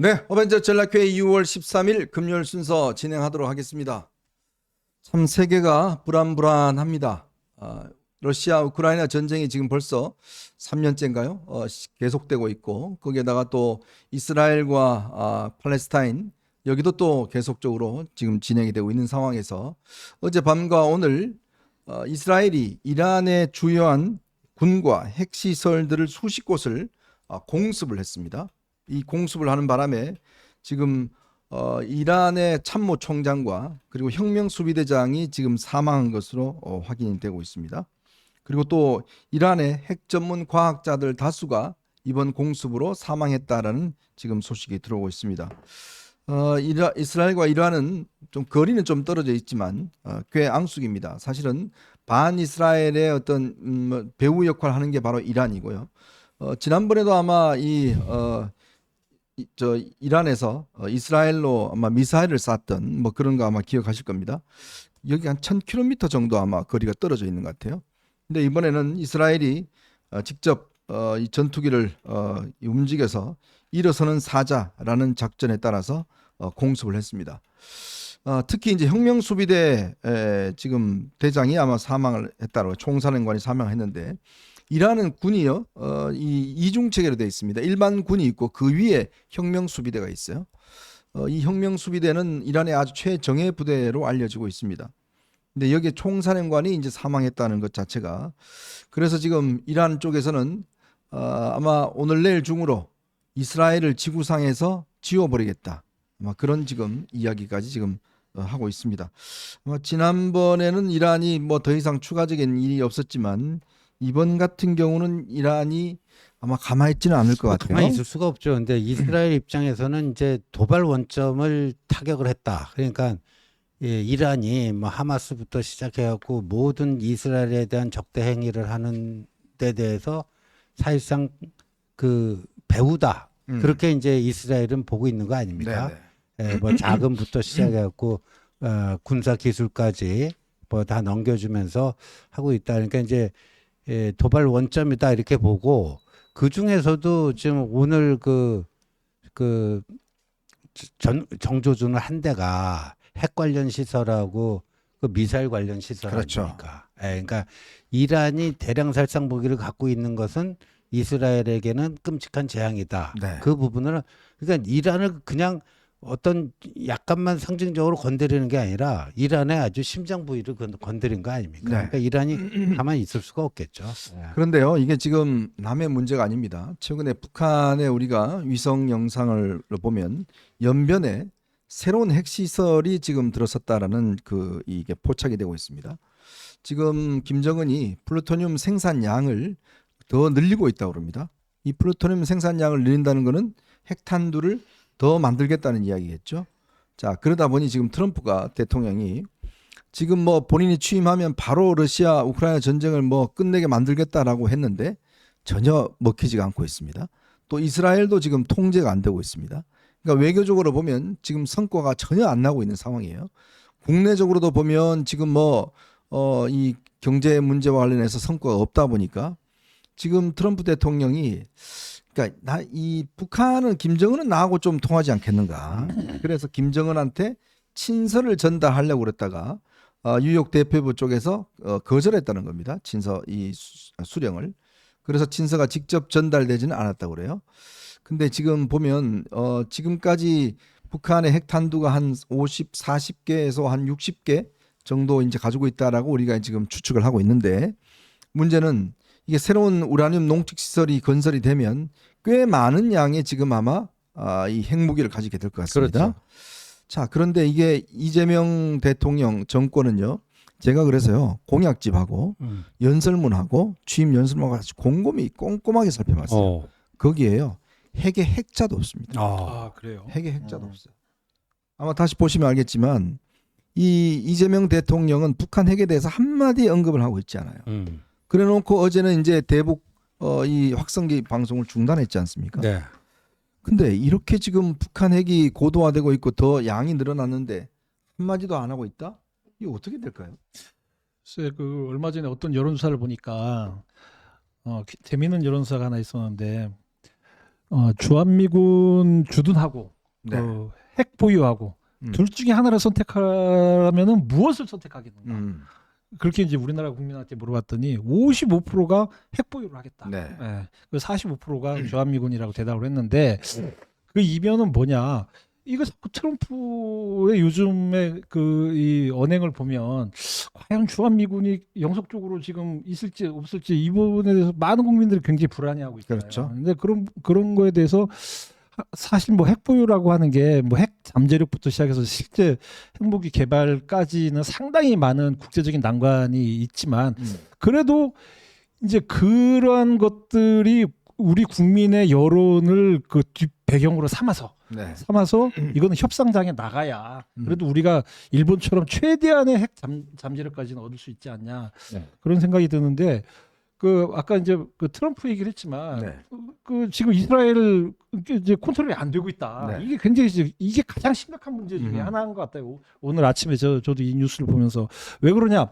네, 어벤져스 전략회 6월 13일 금요일 순서 진행하도록 하겠습니다. 참 세계가 불안합니다. 러시아 우크라이나 전쟁이 지금 벌써 3년째인가요? 계속되고 있고 거기에다가 또 이스라엘과 팔레스타인 여기도 또 계속적으로 지금 진행이 되고 있는 상황에서 어젯밤과 오늘 이스라엘이 이란의 주요한 군과 핵시설들을 수십 곳을 공습을 했습니다. 이 공습을 하는 바람에 지금 이란의 참모총장과 그리고 혁명수비대장이 지금 사망한 것으로 확인이 되고 있습니다. 그리고 또 이란의 핵 전문 과학자들 다수가 이번 공습으로 사망했다라는 지금 소식이 들어오고 있습니다. 이스라엘과 이란은 좀 거리는 좀 떨어져 있지만 꽤 앙숙입니다. 사실은 반이스라엘의 어떤 배후 역할을 하는 게 바로 이란이고요. 지난번에도 아마 이란에서 이스라엘로 아마 미사일을 쐈던 뭐 그런 거 아마 기억하실 겁니다. 여기 한 1000km 정도 아마 거리가 떨어져 있는 것 같아요. 근데 이번에는 이스라엘이 직접 이 전투기를 움직여서 일어서는 사자라는 작전에 따라서 공습을 했습니다. 특히 이제 혁명수비대 지금 대장이 아마 사망을 했다고 총사령관이 사망했는데 이란은 군이요 이 이중 체계로 되어 있습니다. 일반 군이 있고 그 위에 혁명수비대가 있어요. 이 혁명수비대는 이란의 아주 최정예 부대로 알려지고 있습니다. 근데 여기에 총사령관이 이제 사망했다는 것 자체가 그래서 지금 이란 쪽에서는 아마 오늘 내일 중으로 이스라엘을 지구상에서 지워버리겠다. 아마 그런 지금 이야기까지 지금 하고 있습니다. 지난번에는 이란이 뭐 더 이상 추가적인 일이 없었지만 이번 같은 경우는 이란이 아마 가만히 있지는 않을 것 같아요. 가만히 있을 수가 없죠. 근데 이스라엘 입장에서는 이제 도발 원점을 타격을 했다. 그러니까 이란이 뭐 하마스부터 시작해갖고 모든 이스라엘에 대한 적대 행위를 하는 데 대해서 사실상 그 배후다. 그렇게 이제 이스라엘은 보고 있는 거 아닙니까? 뭐 자금부터 시작해갖고 군사 기술까지 뭐 다 넘겨주면서 하고 있다. 그러니까 이제 도발 원점이다 이렇게 보고 그 중에서도 지금 오늘 정조준을 한 대가 핵 관련 시설하고 그 미사일 관련 시설 그렇죠. 아닙니까? 그러니까 이란이 대량 살상 무기를 갖고 있는 것은 이스라엘에게는 끔찍한 재앙이다. 네. 그 부분을 그러니까 이란을 그냥 어떤 약간만 상징적으로 건드리는 게 아니라 이란의 아주 심장 부위를 건드린 거 아닙니까? 네. 그러니까 이란이 가만히 있을 수가 없겠죠. 그런데요, 이게 지금 남의 문제가 아닙니다. 최근에 북한의 우리가 위성 영상을 보면 연변에 새로운 핵시설이 지금 들어섰다라는 이게 포착이 되고 있습니다. 지금 김정은이 플루토늄 생산량을 더 늘리고 있다고 합니다. 이 플루토늄 생산량을 늘린다는 것은 핵탄두를 더 만들겠다는 이야기겠죠. 자, 그러다 보니 지금 트럼프가 대통령이 지금 뭐 본인이 취임하면 바로 러시아 우크라이나 전쟁을 뭐 끝내게 만들겠다라고 했는데 전혀 먹히지가 않고 있습니다. 또 이스라엘도 지금 통제가 안 되고 있습니다. 그러니까 외교적으로 보면 지금 성과가 전혀 안 나고 있는 상황이에요. 국내적으로도 보면 지금 이 경제 문제와 관련해서 성과가 없다 보니까 지금 트럼프 대통령이 그러니까 이 북한은 김정은은 나하고 좀 통하지 않겠는가. 그래서 김정은한테 친서를 전달하려고 그랬다가 뉴욕 대표부 쪽에서 거절했다는 겁니다. 친서 이 수령을. 그래서 친서가 직접 전달되지는 않았다고 그래요. 근데 지금 보면 지금까지 북한의 핵탄두가 한 50, 40개에서 한 60개 정도 이제 가지고 있다라고 우리가 지금 추측을 하고 있는데 문제는 이게 새로운 우라늄 농축 시설이 건설이 되면 꽤 많은 양의 지금 아마 이 핵무기를 가지게 될 것 같습니다. 그렇죠. 자, 그런데 이게 이재명 대통령 정권은요. 제가 그래서요. 공약집하고 연설문하고 취임 연설문하고 같이 곰곰이 꼼꼼하게 살펴봤어요. 거기에요. 핵의 핵자도 없습니다. 그래요? 핵의 핵자도 없어요. 아마 다시 보시면 알겠지만 이 이재명 대통령은 북한 핵에 대해서 한마디 언급을 하고 있지 않아요. 그래놓고 어제는 이제 대북 이 확성기 방송을 중단했지 않습니까? 네. 근데 이렇게 지금 북한 핵이 고도화되고 있고 더 양이 늘어났는데 한마디도 안 하고 있다? 이거 어떻게 될까요? 글쎄, 얼마 전에 어떤 여론조사를 보니까 재미있는 여론조사가 하나 있었는데 주한미군 주둔하고 네. 핵 보유하고 둘 중에 하나를 선택하면은 무엇을 선택하겠는가? 그렇게 이제 우리나라 국민한테 물어봤더니 55%가 핵 보유를 하겠다. 네. 예. 그 45%가 주한미군이라고 대답을 했는데 그 이면은 뭐냐? 이거 자꾸 트럼프의 요즘에 그 이 언행을 보면 과연 주한미군이 영속적으로 지금 있을지 없을지 이 부분에 대해서 많은 국민들이 굉장히 불안해하고 있잖아요. 그렇죠. 근데 그런 거에 대해서 사실 뭐 핵 보유라고 하는 게 뭐 핵 잠재력부터 시작해서 실제 핵무기 개발까지는 상당히 많은 국제적인 난관이 있지만 그래도 이제 그러한 것들이 우리 국민의 여론을 그 뒷 배경으로 삼아서 네. 이거는 협상장에 나가야 그래도 우리가 일본처럼 최대한의 핵 잠재력까지는 얻을 수 있지 않냐 네. 그런 생각이 드는데 그 아까 이제 그 트럼프 얘기를 했지만 네. 그 지금 이스라엘 이제 컨트롤이 안 되고 있다. 네. 이게 굉장히 이게 가장 심각한 문제 중에 하나인 것 같아요. 오늘 아침에 저도 이 뉴스를 보면서 왜 그러냐?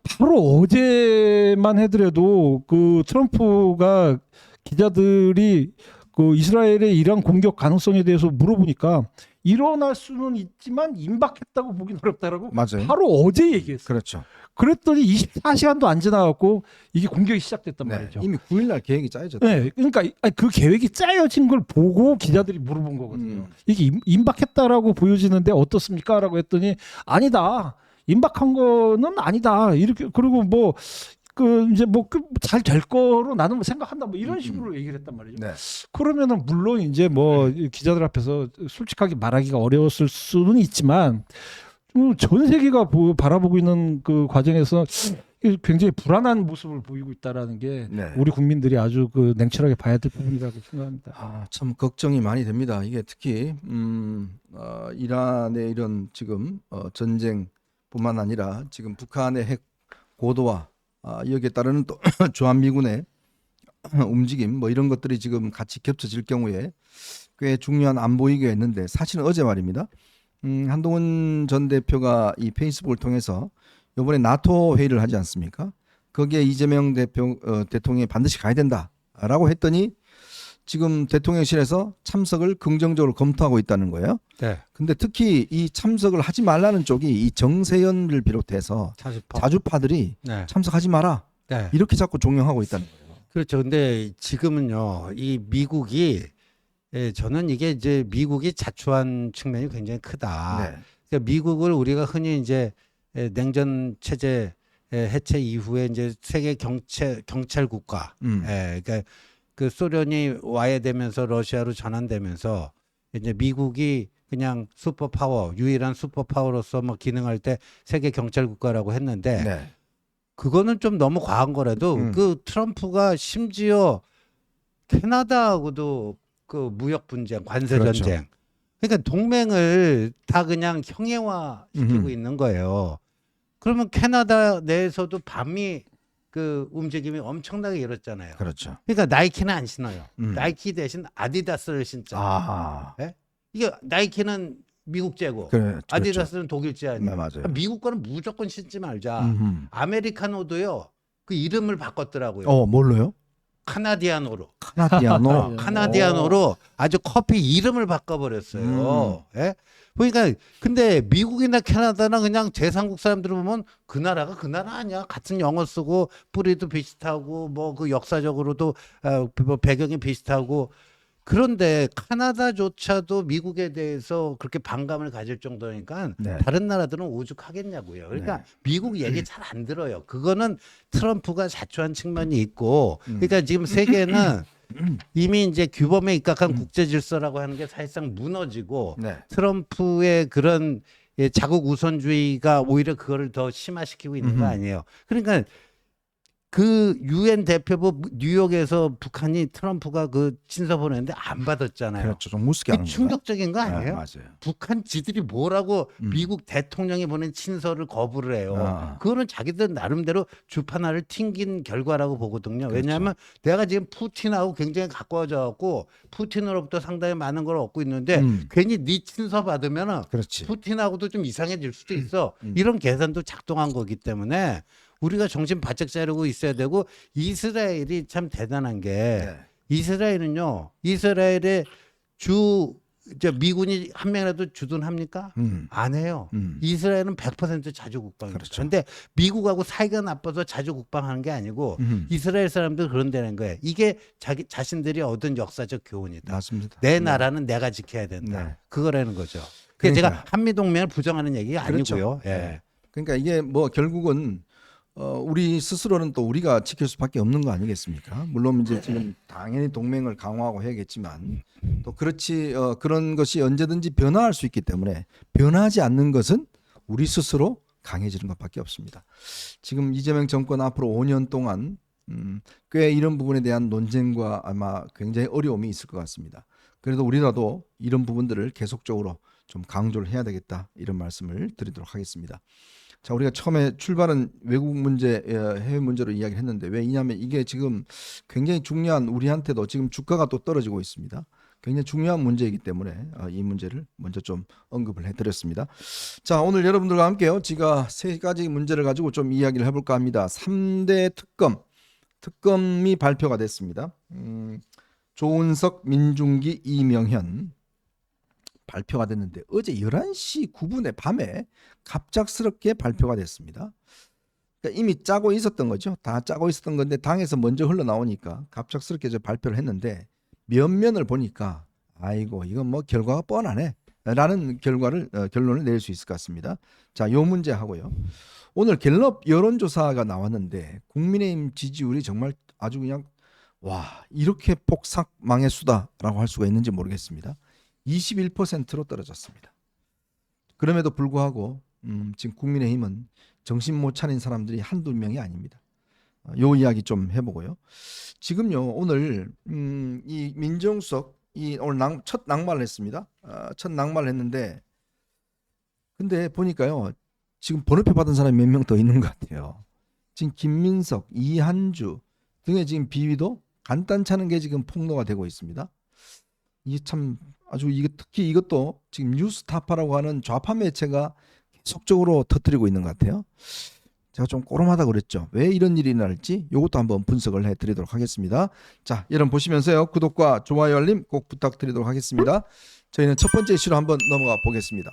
바로 어제만 해더라도 그 트럼프가 기자들이 그 이스라엘의 이란 공격 가능성에 대해서 물어보니까 일어날 수는 있지만 임박했다고 보긴 어렵다라고 맞아요. 바로 어제 얘기했어요. 그렇죠. 그랬더니 24시간도 안 지나갖고 이게 공격이 시작됐단 네. 말이죠. 이미 9일 날 계획이 짜여졌죠. 네, 그러니까 그 계획이 짜여진 걸 보고 기자들이 물어본 거거든요. 이게 임박했다라고 보여지는데 어떻습니까?라고 했더니 아니다. 임박한 거는 아니다. 이렇게 그리고 뭐 그 이제 뭐 잘 될 거로 나는 뭐 생각한다. 뭐 이런 식으로 얘기를 했단 말이죠. 네. 그러면은 물론 이제 뭐 기자들 앞에서 솔직하게 말하기가 어려웠을 수는 있지만 전 세계가 바라보고 있는 그 과정에서 굉장히 불안한 모습을 보이고 있다라는 게 네. 우리 국민들이 아주 그 냉철하게 봐야 될 부분이라고 생각합니다. 아, 참 걱정이 많이 됩니다. 이게 특히 이란의 이런 지금 전쟁뿐만 아니라 지금 북한의 핵 고도화 여기에 따르는 또 주한미군의 움직임 뭐 이런 것들이 지금 같이 겹쳐질 경우에 꽤 중요한 안보이기가 있는데 사실은 어제 말입니다. 한동훈 전 대표가 이 페이스북을 통해서 이번에 나토 회의를 하지 않습니까? 거기에 이재명 대통령이 반드시 가야 된다라고 했더니 지금 대통령실에서 참석을 긍정적으로 검토하고 있다는 거예요. 네. 근데 특히 이 참석을 하지 말라는 쪽이 이 정세현을 비롯해서 자주파들이 네. 참석하지 마라 네. 이렇게 자꾸 종용하고 있다는 거예요. 그렇죠. 근데 지금은요, 이 미국이 저는 이게 이제 미국이 자초한 측면이 굉장히 크다. 네. 그러니까 미국을 우리가 흔히 이제 냉전 체제 해체 이후에 이제 세계 경찰 국가, 그러니까 그 소련이 와해되면서 러시아로 전환되면서 이제 미국이 그냥 슈퍼파워, 유일한 슈퍼파워로서 뭐 기능할 때 세계 경찰 국가라고 했는데 네. 그거는 좀 너무 과한 거라도 그 트럼프가 심지어 캐나다하고도 그 무역 분쟁, 관세 그렇죠. 전쟁. 그러니까 동맹을 다 그냥 형해화 시키고 있는 거예요. 그러면 캐나다 내에서도 반미 그 움직임이 엄청나게 일었잖아요. 그렇죠. 그러니까 나이키는 안 신어요. 나이키 대신 아디다스를 신자. 아, 네? 이게 나이키는 미국제고 그렇죠. 아디다스는 독일제 아니에요. 네, 맞아요. 미국 거는 무조건 신지 말자. 아메리카노도요. 그 이름을 바꿨더라고요. 뭘로요? 카나디아노로. 카나디아노. 카나디아노로 아주 커피 이름을 바꿔버렸어요. 예? 그러니까 근데 미국이나 캐나다나 그냥 제3국 사람들 보면 그 나라가 그 나라 아니야. 같은 영어 쓰고 뿌리도 비슷하고 뭐 그 역사적으로도 뭐 배경이 비슷하고 그런데 카나다조차도 미국에 대해서 그렇게 반감을 가질 정도니까 네. 다른 나라들은 오죽하겠냐고요. 그러니까 미국 얘기 잘 안 들어요. 그거는 트럼프가 자초한 측면이 있고 그러니까 지금 세계는 이미 이제 규범에 입각한 국제 질서라고 하는 게 사실상 무너지고 네. 트럼프의 그런 자국 우선주의가 오히려 그거를 더 심화시키고 있는 거 아니에요. 그러니까 그 유엔 대표부 뉴욕에서 북한이 트럼프가 그 친서 보냈는데 안 받았잖아요. 그렇죠. 좀 무섭게 그게 하는 충격적인 거 거예요. 아니에요? 맞아요. 북한 지들이 뭐라고 미국 대통령이 보낸 친서를 거부를 해요. 그거는 자기들 나름대로 주판화를 튕긴 결과라고 보거든요. 그렇죠. 왜냐하면 내가 지금 푸틴하고 굉장히 가까워져 갖고 푸틴으로부터 상당히 많은 걸 얻고 있는데 괜히 네 친서 받으면은 그렇지. 푸틴하고도 좀 이상해질 수도 있어. 이런 계산도 작동한 거기 때문에 우리가 정신 바짝 차리고 있어야 되고 이스라엘이 참 대단한 게 네. 이스라엘은요. 이스라엘의 미군이 한 명이라도 주둔합니까? 안 해요. 이스라엘은 100% 자주 국방입니다. 그렇죠. 그런데 미국하고 사이가 나빠서 자주 국방하는 게 아니고 이스라엘 사람들 그런다는 거예요. 이게 자신들이 얻은 역사적 교훈이다. 맞습니다. 내 나라는 내가 지켜야 된다. 네. 그거라는 거죠. 그러니까 그러니까. 제가 한미 동맹을 부정하는 얘기가 그렇죠. 아니고요. 예. 네. 그러니까 이게 뭐 결국은 우리 스스로는 또 우리가 지킬 수밖에 없는 거 아니겠습니까? 물론 이제 지금 당연히 동맹을 강화하고 해야겠지만 또 그렇지 그런 것이 언제든지 변화할 수 있기 때문에 변하지 않는 것은 우리 스스로 강해지는 것밖에 없습니다. 지금 이재명 정권 앞으로 5년 동안 꽤 이런 부분에 대한 논쟁과 아마 굉장히 어려움이 있을 것 같습니다. 그래도 우리라도 이런 부분들을 계속적으로 좀 강조를 해야 되겠다 이런 말씀을 드리도록 하겠습니다. 자, 우리가 처음에 출발은 외국 문제, 해외 문제로 이야기를 했는데 왜냐하면 이게 지금 굉장히 중요한 우리한테도 지금 주가가 또 떨어지고 있습니다. 굉장히 중요한 문제이기 때문에 이 문제를 먼저 좀 언급을 해드렸습니다. 자, 오늘 여러분들과 함께요. 제가 세 가지 문제를 가지고 좀 이야기를 해볼까 합니다. 3대 특검이 발표가 됐습니다. 조은석, 민중기, 이명현 발표가 됐는데 어제 11시 9분에 밤에 갑작스럽게 발표가 됐습니다. 그러니까 이미 짜고 있었던 거죠. 다 짜고 있었던 건데 당에서 먼저 흘러나오니까 갑작스럽게 발표를 했는데 면면을 보니까 아이고 이건 뭐 결과가 뻔하네 라는 결론을 내릴 수 있을 것 같습니다. 자, 요 문제 하고요. 오늘 갤럽 여론조사가 나왔는데 국민의힘 지지율이 정말 아주 그냥 와 이렇게 폭삭망의 수다라고 할 수가 있는지 모르겠습니다. 21%로 떨어졌습니다. 그럼에도 불구하고 지금 국민의힘은 정신 못 차린 사람들이 한두 명이 아닙니다. 요 이야기 좀 해보고요. 지금요 오늘 이 민정수석 오늘 첫 낙마를 했습니다. 첫 낙마를 했는데 근데 보니까요 지금 번호표 받은 사람이 몇 명 더 있는 것 같아요. 지금 김민석, 이한주 등의 지금 비위도 간단찮은 게 지금 폭로가 되고 있습니다. 이게 참 아주 이게 특히 이것도 지금 뉴스타파라고 하는 좌파 매체가 계속적으로 터뜨리고 있는 것 같아요. 제가 좀 꼬름하다 그랬죠. 왜 이런 일이 날지 이것도 한번 분석을 해드리도록 하겠습니다. 자, 여러분 보시면서요 구독과 좋아요 알림 꼭 부탁드리도록 하겠습니다. 저희는 첫 번째 이슈로 한번 넘어가 보겠습니다.